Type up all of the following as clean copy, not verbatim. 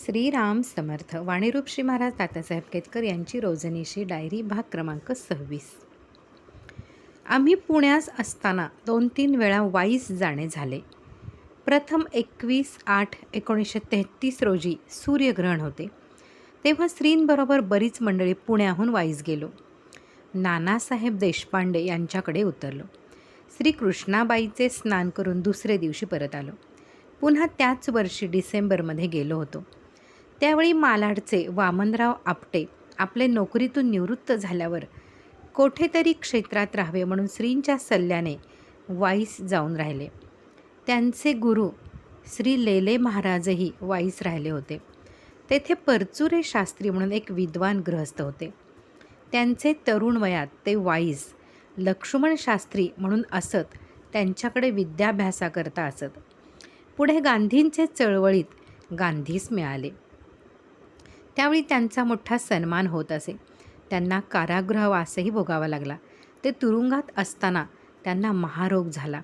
श्रीराम समर्थ. वाणीरूप श्री महाराज तात्यासाहेब केतकर यांची रोजनीशी डायरी, भाग क्रमांक 26. आम्ही पुण्यास असताना 2-3 वेळा वाईस जाणे झाले. प्रथम 21/8/1933 रोजी सूर्यग्रहण होते. तेव्हा श्रींबरोबर बरीच मंडळी पुण्याहून वाईस गेलो. नानासाहेब देशपांडे यांच्याकडे उतरलो. श्री कृष्णाबाईचे स्नान करून दुसरे दिवशी परत आलो. पुन्हा त्याच वर्षी डिसेंबरमध्ये गेलो होतो. त्यावेळी मालाडचे वामनराव आपटे आपले नोकरीतून निवृत्त झाल्यावर कोठेतरी क्षेत्रात राहावे म्हणून श्रींच्या सल्ल्याने वाईस जाऊन राहिले. त्यांचे गुरु श्री लेले महाराजही वाईस राहिले होते. तेथे परचुरे शास्त्री म्हणून एक विद्वान गृहस्थ होते. त्यांचे तरुण वयात ते वाईस लक्ष्मण शास्त्री म्हणून असत त्यांच्याकडे विद्याभ्यासाकरता असत. पुढे गांधींचे चळवळीत गांधीस मिळाले. त्यावेळी त्यांचा मोठा सन्मान होत असे. त्यांना कारागृहवासही भोगावा लागला. ते तुरुंगात असताना त्यांना महारोग झाला.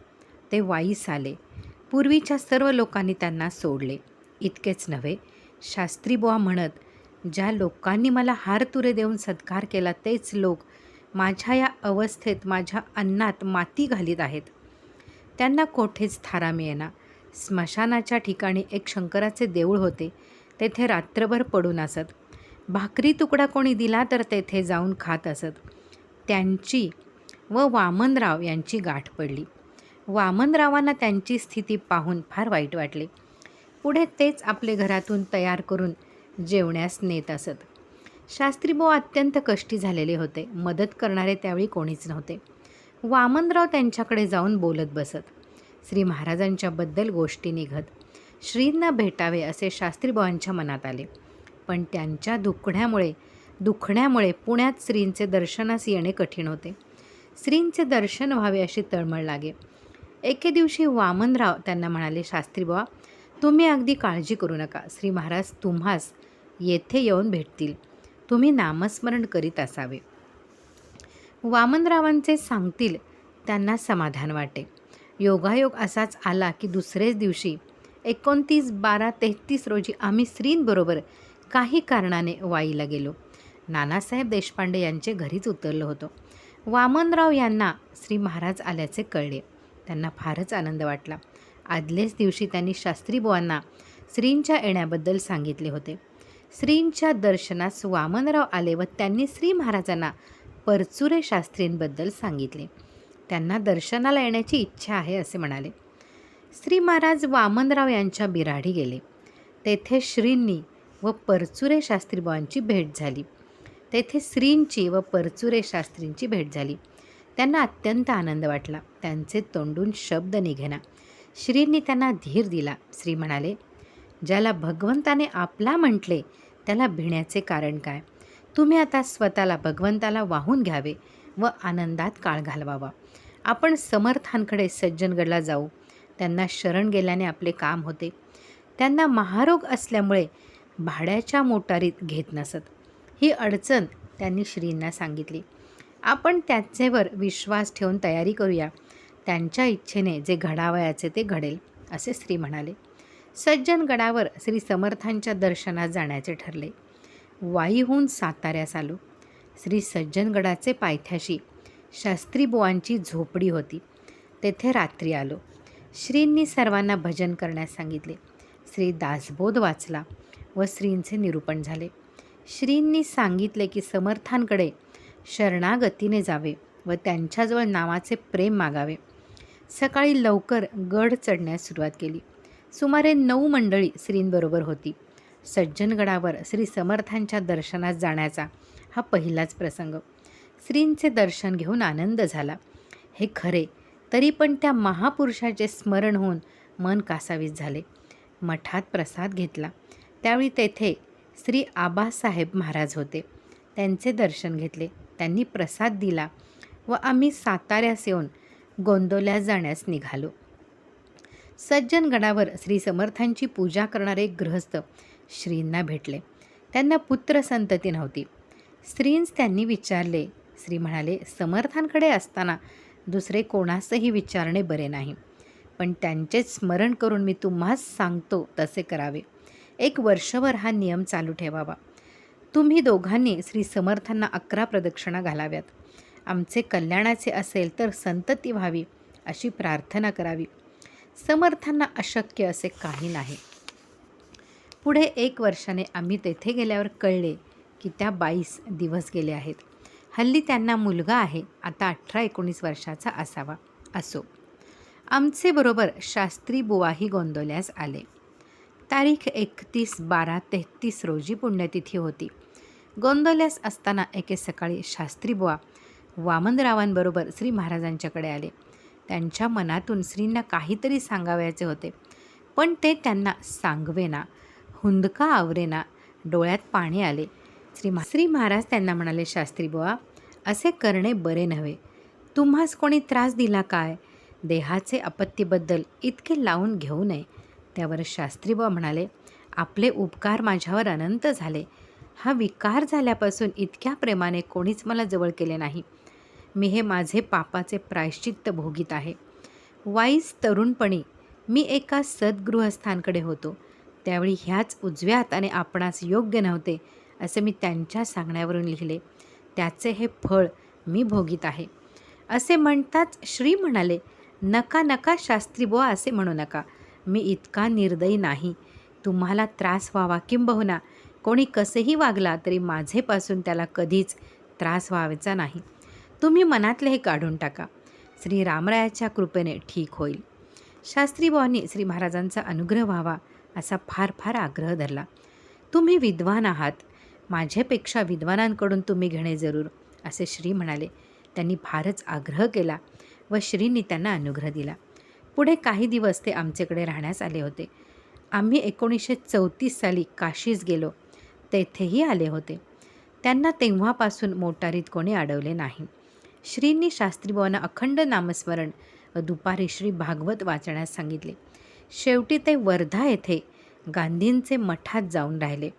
ते वाईस आले. पूर्वीच्या सर्व लोकांनी त्यांना सोडले. इतकेच नव्हे, शास्त्रीबुवा म्हणत, ज्या लोकांनी मला हारतुरे देऊन सत्कार केला तेच लोक माझ्या या अवस्थेत माझ्या अन्नात माती घालीत आहेत. त्यांना कोठेच थारा मिळेना. स्मशानाच्या ठिकाणी एक शंकराचे देऊळ होते. तेथे रात्रभर पडून असत. भाकरी तुकडा कोणी दिला तर तेथे जाऊन खात असत. त्यांची व वामनराव यांची गाठ पडली. वामनरावांना त्यांची स्थिती पाहून फार वाईट वाटले. पुढे तेच आपले घरातून तयार करून जेवण्यास नेत असत. शास्त्रीबुवा अत्यंत कष्टी झालेले होते. मदत करणारे त्यावेळी कोणीच नव्हते. वामनराव त्यांच्याकडे जाऊन बोलत बसत. श्री महाराजांच्याबद्दल गोष्टी निघत. श्रींना भेटावे असे शास्त्रीबुवांच्या मनात आले. पण त्यांच्या दुखण्यामुळे पुण्यात श्रींचे दर्शनास येणे कठीण होते. श्रींचे दर्शन व्हावे अशी तळमळ लागे. एके दिवशी वामनराव त्यांना म्हणाले, शास्त्रीबुवा, तुम्ही अगदी काळजी करू नका. श्री महाराज तुम्हास येथे येऊन भेटतील. तुम्ही नामस्मरण करीत असावे. वामनरावांचे सांगतील त्यांना समाधान वाटे. योगायोग असाच आला की दुसरेच दिवशी 29/12/33 रोजी आम्ही श्रींबरोबर काही कारणाने वाईला गेलो. नानासाहेब देशपांडे यांचे घरीच उतरलो होतो. वामनराव यांना श्री महाराज आल्याचे कळले. त्यांना फारच आनंद वाटला. आदलेच दिवशी त्यांनी शास्त्रीबुवांना श्रींच्या येण्याबद्दल सांगितले होते. श्रींच्या दर्शनास वामनराव आले व त्यांनी श्री महाराजांना परचुरे शास्त्रींबद्दल सांगितले. त्यांना दर्शनाला येण्याची इच्छा आहे असे म्हणाले. श्री महाराज वामनराव यांच्या बिराडी गेले. तेथे श्रींनी व परचुरे शास्त्रीबुवांची भेट झाली. तेथे श्रींची व परचुरे शास्त्रींची भेट झाली. त्यांना अत्यंत आनंद वाटला. त्यांचे तोंडून शब्द निघेना. श्रींनी त्यांना धीर दिला. श्री म्हणाले, ज्याला भगवंताने आपला म्हटले त्याला भिण्याचे कारण काय? तुम्ही आता स्वतःला भगवंताला वाहून घ्यावे व आनंदात काळ घालवावा. आपण समर्थांकडे सज्जनगडला जाऊ. त्यांना शरण गेल्याने आपले काम होते. त्यांना महारोग असल्यामुळे भाड्याच्या मोटारीत घेत नसत. ही अडचण त्यांनी श्रींना सांगितली. आपण त्याचेवर विश्वास ठेवून तयारी करूया. त्यांच्या इच्छेने जे घडावयाचे ते घडेल असे श्री म्हणाले. सज्जनगडावर श्री समर्थांच्या दर्शनात जाण्याचे ठरले. वाईहून साताऱ्यास आलो. श्री सज्जनगडाचे पायथ्याशी शास्त्रीबुवांची झोपडी होती. तेथे रात्री आलो. श्रींनी सर्वांना भजन करण्यास सांगितले. श्री दासबोध वाचला व श्रींचे निरूपण झाले. श्रींनी सांगितले की समर्थांकडे शरणागतीने जावे व त्यांच्याजवळ नावाचे प्रेम मागावे. सकाळी लवकर गड चढण्यास सुरुवात केली. सुमारे 9 मंडळी श्रींबरोबर होती. सज्जनगडावर श्री समर्थांच्या दर्शनास जाण्याचा हा पहिलाच प्रसंग. श्रींचे दर्शन घेऊन आनंद झाला हे खरे, तरी पण त्या महापुरुषाचे स्मरण होऊन मन कासावीस झाले. मठात प्रसाद घेतला. त्यावेळी तेथे श्री आबासाहेब महाराज होते. त्यांचे दर्शन घेतले. त्यांनी प्रसाद दिला व आम्ही साताऱ्यास येऊन गोंदवल्यास जाण्यास निघालो. सज्जनगडावर श्री समर्थांची पूजा करणारे गृहस्थ श्रींना भेटले. त्यांना पुत्र संतती नव्हती. श्रींस त्यांनी विचारले. श्री म्हणाले, समर्थांकडे असताना दुसरे कोणासही विचारणे बरे नाही, पण त्यांचेच स्मरण करून मी तुम्हास सांगतो तसे करावे. एक वर्षभर हा नियम चालू ठेवावा. तुम्ही दोघांनी श्री समर्थांना 11 प्रदक्षिणा घालाव्यात. आमचे कल्याणाचे असेल तर संतती व्हावी अशी प्रार्थना करावी. समर्थांना अशक्य असे काही नाही. पुढे 1 वर्षाने आम्ही तेथे गेल्यावर कळले की त्या 22 दिवस गेले आहेत. हल्ली त्यांना मुलगा आहे, आता 18-19 वर्षाचा असावा. असो. आमचे बरोबर शास्त्री बुवाही गोंदवल्यास आले. तारीख 31/12-33 रोजी पुण्यतिथी होती. गोंदवल्यास असताना एके सकाळी शास्त्री बुवा वामनरावांबरोबर श्री महाराजांच्याकडे आले. त्यांच्या मनातून श्रींना काहीतरी सांगावयाचे होते, पण ते त्यांना सांगवेना, हुंदका आवरेना, डोळ्यात पाणी आले. श्री महाराज त्यांना म्हणाले, शास्त्री बुवा, असे करणे बरे नव्हे. तुम्हास कोणी त्रास दिला काय? देहाचे आपत्तीबद्दल इतके लावून घेऊ नये. त्यावर शास्त्री बुवा म्हणाले, आपले उपकार माझ्यावर अनंत झाले. हा विकार झाल्यापासून इतक्या प्रेमाने कोणीच मला जवळ केले नाही. मी हे माझे पापाचे प्रायश्चित्त भोगीत आहे. वाईस तरुणपणी मी एका सद्गृहस्थांकडे होतो. त्यावेळी ह्याच उजव्या हाताने आपणास योग्य नव्हते असे मी त्यांच्या सांगण्यावरून लिहिले. त्याचे हे फळ मी भोगीत आहे. असे म्हणताच श्री म्हणाले, नका नका शास्त्री बुवा, असे म्हणू नका. मी इतका निर्दयी नाही. तुम्हाला त्रास व्हावा किंबहुना कोणी कसेही वागला तरी माझेपासून त्याला कधीच त्रास व्हावायचा नाही. तुम्ही मनातले हे काढून टाका. श्री रामरायाच्या कृपेने ठीक होईल. शास्त्री बुवांनी श्री महाराजांचा अनुग्रह व्हावा असा फार फार आग्रह धरला. तुम्ही विद्वान आहात, माझ्यापेक्षा विद्वानांकडून तुम्ही घेणे जरूर, असे श्री म्हणाले. त्यांनी फारच आग्रह केला व श्रींनी त्यांना अनुग्रह दिला. पुढे काही दिवस ते आमच्याकडे राहण्यास आले होते. आम्ही 1934 साली काशीस गेलो, तेथेही आले होते. त्यांना तेव्हापासून मोटारीत कोणी अडवले नाही. श्रींनी शास्त्रीबुवांना अखंड नामस्मरण व दुपारी श्री भागवत वाचण्यास सांगितले. शेवटी ते वर्धा येथे गांधींचे मठात जाऊन राहिले.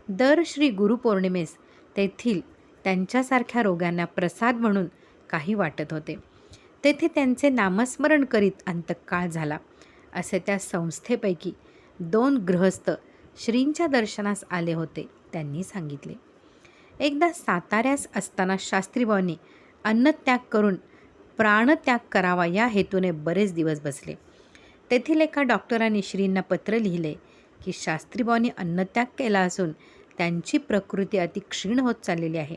दर श्री गुरुपौर्णिमेस तेथील त्यांच्यासारख्या रोग्यांना प्रसाद म्हणून काही वाटत होते. तेथे त्यांचे नामस्मरण करीत अंतकाळ झाला. असे त्या संस्थेपैकी 2 गृहस्थ श्रींच्या दर्शनास आले होते त्यांनी सांगितले. एकदा साताऱ्यास असताना शास्त्रीबाबांनी अन्नत्याग करून प्राणत्याग करावा या हेतूने बरेच दिवस बसले. तेथील एका डॉक्टरांनी श्रींना पत्र लिहिले की शास्त्रीबाबांनी अन्नत्याग केला असून त्यांची प्रकृती अति क्षीण होत चाललेली आहे.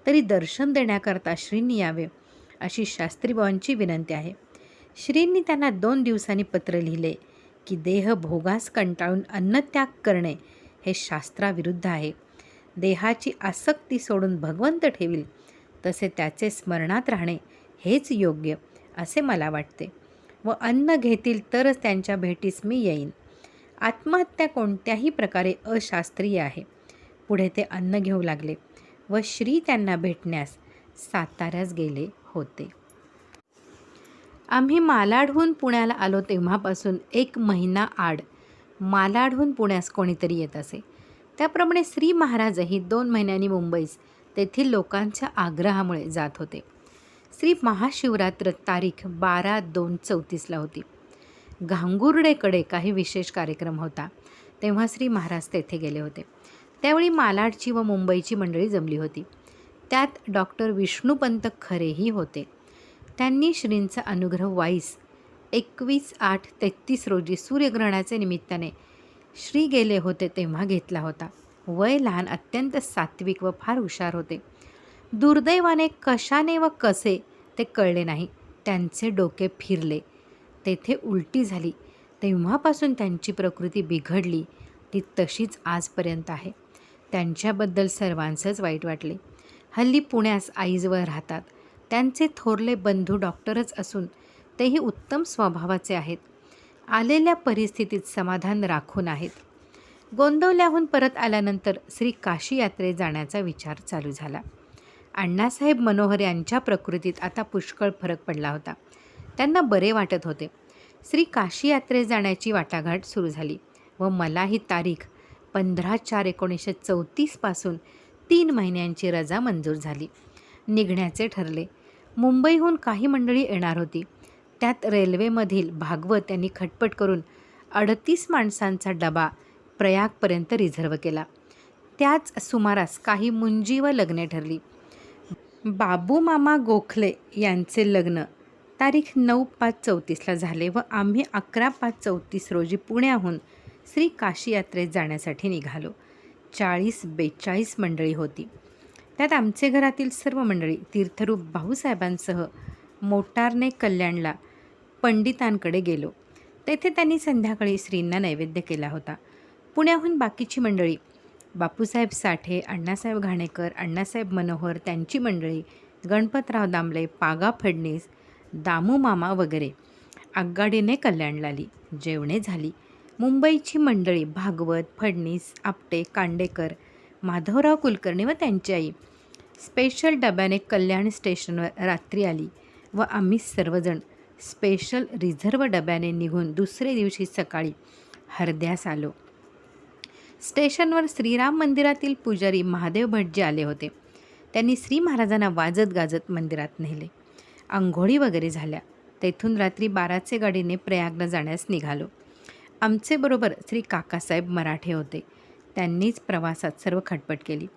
तरी दर्शन देण्याकरता श्रींनी यावे अशी शास्त्रीबाबांची विनंती आहे. श्रींनी त्यांना 2 दिवसांनी पत्र लिहिले की देह भोगास कंटाळून अन्नत्याग करणे हे शास्त्राविरुद्ध आहे. देहाची आसक्ती सोडून भगवंत ठेवील तसे त्याचे स्मरणात राहणे हेच योग्य असे मला वाटते व अन्न घेतील तरच त्यांच्या भेटीस मी येईन. आत्महत्या कोणत्याही प्रकारे अशास्त्रीय आहे. पुढे ते अन्न घेऊ लागले व श्री त्यांना भेटण्यास साताऱ्यास गेले होते. आम्ही मालाडहून पुण्याला आलो तेव्हापासून 1 महिना आड मालाडहून पुण्यास कोणीतरी येत असे. त्याप्रमाणे श्री महाराजही 2 महिन्यांनी मुंबईस तेथील लोकांच्या आग्रहामुळे जात होते. श्री महाशिवरात्र तारीख 12/2/34 होती. घांगुर्डेकडे काही विशेष कार्यक्रम होता, तेव्हा श्री महाराज तेथे गेले होते. त्यावेळी मालाडची व मुंबईची मंडळी जमली होती. त्यात डॉक्टर विष्णुपंत खरेही होते. त्यांनी श्रींचा अनुग्रह 21/8/33 रोजी सूर्यग्रहणाचे निमित्ताने श्री गेले होते तेव्हा घेतला होता. वय लहान, अत्यंत सात्विक व फार हुशार होते. दुर्दैवाने कशाने व कसे ते कळले नाही. त्यांचे डोके फिरले, तेथे उलटी झाली. तेव्हापासून त्यांची प्रकृती बिघडली, ती तशीच आजपर्यंत आहे. त्यांच्याबद्दल सर्वांचंच वाईट वाटले. हल्ली पुण्यास आईजवळ राहतात. त्यांचे थोरले बंधू डॉक्टरच असून तेही उत्तम स्वभावाचे आहेत. आलेल्या परिस्थितीत समाधान राखून आहेत. गोंदवल्याहून परत आल्यानंतर श्री काशी यात्रेत जाण्याचा विचार चालू झाला. अण्णासाहेब मनोहर यांच्या प्रकृतीत आता पुष्कळ फरक पडला होता. त्यांना बरे वाटत होते. श्री काशी यात्रेत जाण्याची वाटाघाट सुरू झाली व मलाही तारीख 15/4/1934 पासून 3 महिन्यांची रजा मंजूर झाली. निघण्याचे ठरले. मुंबईहून काही मंडळी येणार होती. त्यात रेल्वेमधील भागवत यांनी खटपट करून 38 माणसांचा डबा प्रयागपर्यंत रिझर्व केला. त्याच सुमारास काही मुंजी व लग्ने ठरली. बाबू मामा गोखले यांचे लग्न तारीख 9/5/34 झाले व आम्ही 11/5/34 रोजी पुण्याहून श्री काशी यात्रेत जाण्यासाठी निघालो. 40-42 मंडळी होती. त्यात आमचे घरातील सर्व मंडळी तीर्थरूप भाऊसाहेबांसह मोटारने कल्याणला पंडितांकडे गेलो. तेथे त्यांनी संध्याकाळी श्रींना नैवेद्य केला होता. पुण्याहून बाकीची मंडळी बापूसाहेब साठे, अण्णासाहेब घाणेकर, अण्णासाहेब मनोहर, त्यांची मंडळी, गणपतराव दामले, पागा फडणीस, दामू मामा वगैरे आगगाडीने कल्याणला आली. जेवणे झाली. मुंबईची मंडळी भागवत, फडणीस, आपटे, कांडेकर, माधवराव कुलकर्णी व त्यांची आई स्पेशल डब्याने कल्याण स्टेशनवर रात्री आली व आम्ही सर्वजण स्पेशल रिझर्व डब्याने निघून दुसरे दिवशी सकाळी हरद्यास आलो. स्टेशनवर श्रीराम मंदिरातील पुजारी महादेव भटजी आले होते. त्यांनी श्री महाराजांना वाजत गाजत मंदिरात नेले. अंघोळी वगैरे झाल्या. तेथून रात्री 12चे गाडीने प्रयागला जाण्यास निघालो. आमचे बरोबर श्री काकासाहेब मराठे होते. त्यांनीच प्रवासात सर्व खटपट केली.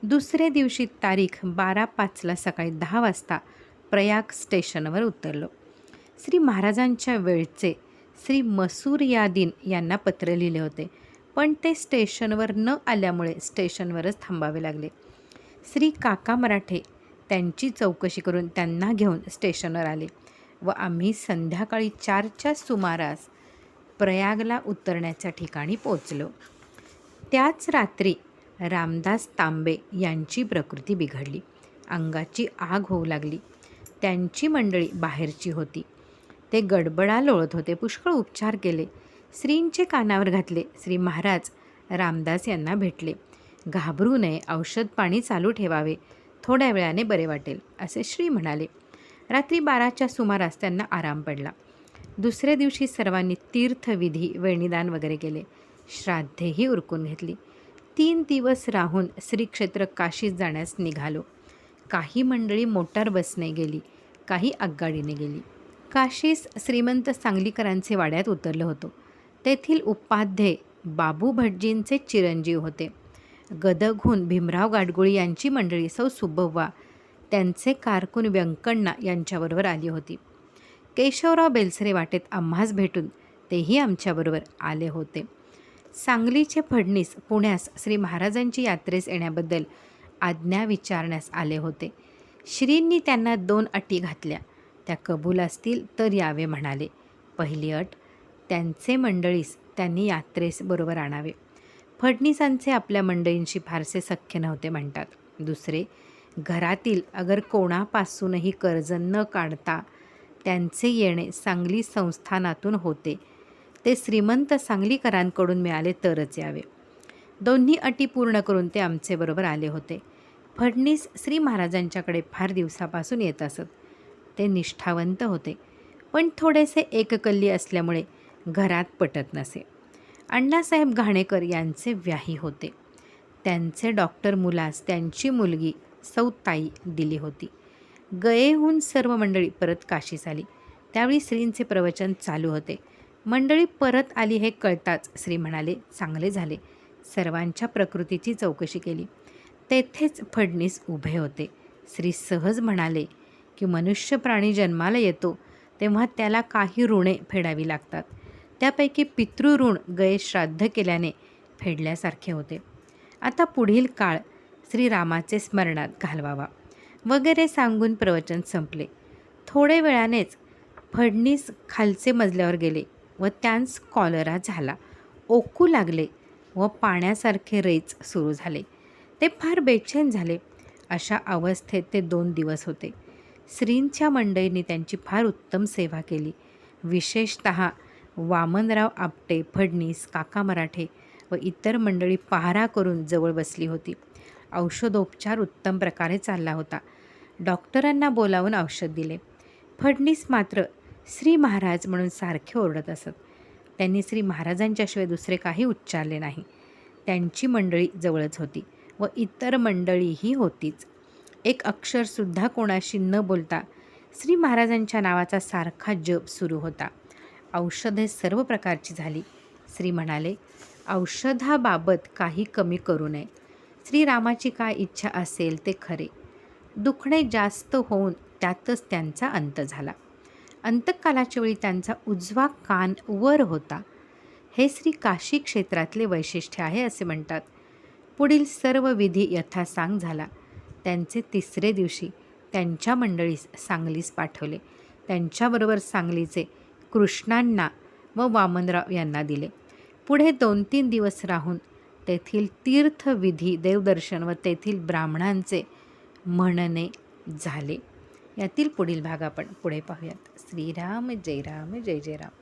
दुसरे दिवशी तारीख 12/5 सकाळी 10 वाजता प्रयाग स्टेशनवर उतरलो. श्री महाराजांच्या वेळचे श्री मसूरयादीन यांना पत्र लिहिले होते, पण ते स्टेशनवर न आल्यामुळे स्टेशनवरच थांबावे लागले. श्री काका मराठे त्यांची चौकशी करून त्यांना घेऊन स्टेशनवर आले व आम्ही संध्याकाळी 4च्या सुमारास प्रयागला उतरण्याच्या ठिकाणी पोचलो. त्याच रात्री रामदास तांबे यांची प्रकृती बिघडली. अंगाची आग होऊ लागली. त्यांची मंडळी बाहेरची होती. ते गडबडा लोळत होते. पुष्कळ उपचार केले. श्रींचे कानावर घातले. श्री महाराज रामदास यांना भेटले. घाबरू नये, औषध पाणी चालू ठेवावे, थोड्या वेळाने बरे वाटेल, असे श्री म्हणाले. रात्री 12च्या सुमारास त्यांना आराम पडला. दुसऱ्या दिवशी सर्वांनी तीर्थविधी, वेणीदान वगैरे केले. श्राद्धेही उरकून घेतली. 3 दिवस राहून श्री क्षेत्र काशीत जाण्यास निघालो. काही मंडळी मोटार बसने गेली, काही आगगाडीने गेली. काशीस श्रीमंत सांगलीकरांचे वाड्यात उतरलो होतो. तेथील उपाध्ये बाबू भटजींचे चिरंजीव होते. गदगहून भीमराव गाडगुळी यांची मंडळी सौ सुब्बव्वा, त्यांचे कारकून व्यंकण्णा यांच्याबरोबर आली होती. केशवराव बेलसरे वाटेत आम्हास भेटून तेही आमच्याबरोबर आले होते. सांगलीचे फडणीस पुण्यास श्री महाराजांची यात्रेस येण्याबद्दल आज्ञा विचारण्यास आले होते. श्रींनी त्यांना 2 अटी घातल्या. त्या कबूल असतील तर यावे म्हणाले. पहिली अट, त्यांचे मंडळीस त्यांनी यात्रेस बरोबर आणावे. फडणीसांचे आपल्या मंडळींशी फारसे सख्य नव्हते म्हणतात. दुसरे, घरातील अगर कोणापासूनही कर्ज न काढता त्यांचे येणे सांगली संस्थानातून होते, ते श्रीमंत सांगलीकरांकडून मिळाले तरच यावे. दोन्ही अटी पूर्ण करून ते आमचे बरोबर आले होते. फडणीस श्री महाराजांच्याकडे फार दिवसापासून येत असत. ते निष्ठावंत होते, पण थोडेसे एककल्ली असल्यामुळे घरात पटत नसे. अण्णासाहेब घाणेकर यांचे व्याही होते. त्यांचे डॉक्टर मुलास त्यांची मुलगी सौताई दिली होती. गयेहून सर्व मंडळी परत काशीस आली. त्यावेळी श्रींचे प्रवचन चालू होते. मंडळी परत आली हे कळताच श्री म्हणाले, चांगले झाले. सर्वांच्या प्रकृतीची चौकशी केली. तेथेच फडणीस उभे होते. श्री सहज म्हणाले की मनुष्य प्राणी जन्माला येतो तेव्हा त्याला काही ऋणे फेडावी लागतात. त्यापैकी पितृऋण गये श्राद्ध केल्याने फेडल्यासारखे होते. आता पुढील काळ श्रीरामाचे स्मरणात घालवावा वगैरे सांगून प्रवचन संपले. थोडे वेळानेच फडणीस खालचे मजल्यावर गेले व त्यांस कॉलरा झाला. ओकू लागले व पाण्यासारखे रेच सुरू झाले. ते फार बेचैन झाले. अशा अवस्थेत ते 2 दिवस होते. श्रींच्या मंडळींनी त्यांची फार उत्तम सेवा केली. विशेषतः वामनराव आपटे, फडणीस, काका मराठे व इतर मंडळी पहारा करून जवळ बसली होती. औषधोपचार उत्तम प्रकारे चालला होता. डॉक्टरांना बोलावून औषध दिले. फडणीस मात्र श्री महाराज म्हणून सारखे ओरडत असत. त्यांनी श्री महाराजांच्याशिवाय दुसरे काही उच्चारले नाही. त्यांची मंडळी जवळच होती व इतर मंडळीही होतीच. एक अक्षरसुद्धा कोणाशी न बोलता श्री महाराजांच्या नावाचा सारखा जप सुरू होता. औषधे सर्व प्रकारची झाली. श्री म्हणाले, औषधाबाबत काही कमी करू नये. श्रीरामाची काय इच्छा असेल ते खरे. दुखणे जास्त होऊन त्यातच त्यांचा अंत झाला. अंतकालाच्या वेळी त्यांचा उजवा कान वर होता. हे श्री काशी क्षेत्रातले वैशिष्ट्य आहे असे म्हणतात. पुढील सर्व विधी यथासांग झाला. त्यांचे तिसरे दिवशी त्यांच्या मंडळीस सांगलीस पाठवले. त्यांच्याबरोबर सांगलीचे कृष्णांना व वामनराव यांना दिले. पुढे 2-3 दिवस राहून तेथील तीर्थविधी, देवदर्शन व तेथील ब्राह्मणांचे म्हणणे झाले. यातील पुढील भाग आपण पुढे पाहूयात. श्रीराम जय राम जय जय राम.